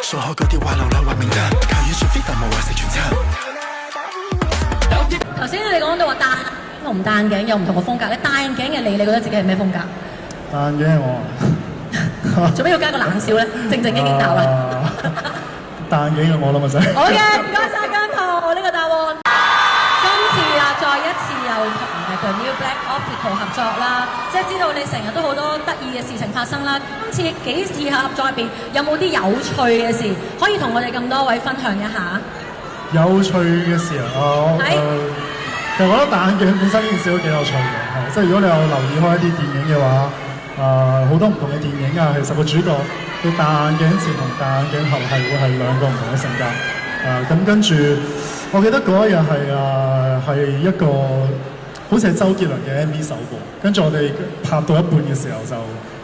數開嗰啲話流流話名人，靠演說 fit 但冇話食全餐。頭先你講到話戴同唔戴眼鏡有唔同嘅風格，你戴眼鏡嘅你覺得自己係咩風格？戴眼鏡係我做咩要加個冷笑咧？正正經經答啦。戴眼鏡嘅我啦嘛真係。好嘅，唔該曬姜濤呢個答案。今次再一次又同New Black Optical 合作啦，即係知道你成日都好多得意嘅事情發生啦。今次幾次合作入邊有冇啲有趣嘅事可以同我哋咁多位分享一下？有趣嘅事啊，其實我覺得戴眼鏡本身呢件事都幾有趣嘅，係即係如果你有留意開一啲電影嘅話，好多唔同嘅電影啊，其實個主角佢戴眼鏡前同戴眼鏡後係會係兩個唔同嘅性格。咁跟住，我記得嗰一日係一個好似係周杰倫嘅 MV 首播，跟住我哋拍到一半嘅時候就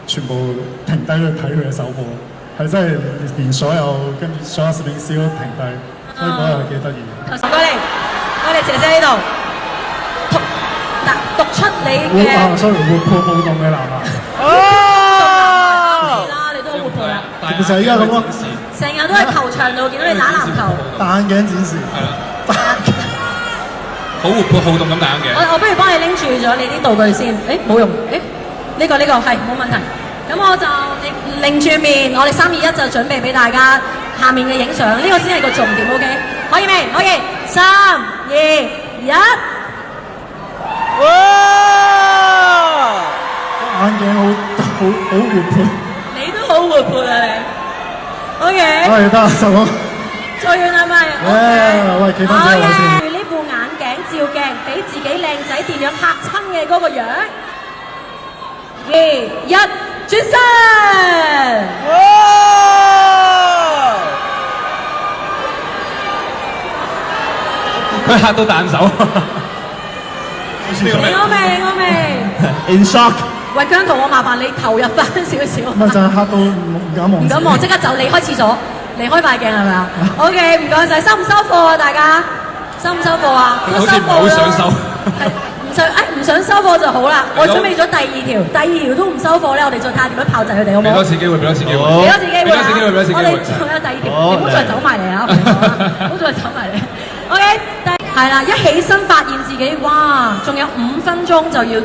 全部停低去睇佢嘅首播，係真係連所有跟住所有攝影師都停低，所以嗰日係幾得意。過嚟姐姐呢度，讀出你嘅。sorry， 活潑好動嘅男孩。係啦，你都好活潑啊！其實依家咁咯，成日都喺球場度見到你打籃球。戴眼鏡展示。係啦。好活潑好動咁戴眼鏡。我不如幫你拎住咗你啲道具先。冇用。呢個係冇問題。咁我就擰住面，我哋3、2、1就準備俾大家下面嘅影相，呢個先係個重點 ，OK？ 可以未？可以。3、2、1。哇！眼鏡好活潑。你都好活潑啊你。OK。係得就講。做完係咪？喂，企翻正位先。呢副眼鏡照鏡，俾自己靚仔點樣嚇親嘅嗰個樣。2、1，轉身！佢嚇到彈手。我未。 In shock。喂，姜濤，我麻煩你投入翻少少。咪就係嚇到唔敢望。唔敢望，即刻走，離開廁所，離開塊鏡係咪啊 ？OK， 唔該晒，收唔收貨啊？大家收唔收貨啊？好似唔係好想收。唔想收貨就好啦。我準備咗第二條都唔收貨咧，我哋再睇下點樣炮製佢哋好唔好？俾多次機會，俾多次機會。我哋仲有第二條，你唔好再走埋嚟啊！唔好再走埋嚟。OK， 係啦，一起身發現自己，哇，仲有5分鐘就要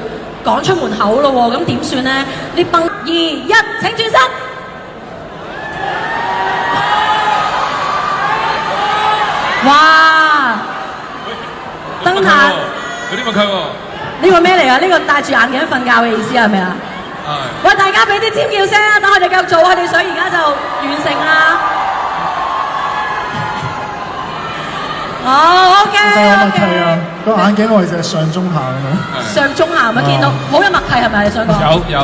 趕出門口咯喎，咁點算咧？你2、1，請轉身。哇！燈塔。有啲默契喎。呢個咩嚟啊？呢個戴住眼鏡瞓覺嘅意思係咪啊？係。喂，大家俾啲尖叫聲啊！等我哋繼續做，我哋想而家就完成啦。OK。就有默契啊！個眼鏡我哋就係上中下咁樣。上中下咁樣見到，好有默契係咪？你想講？有。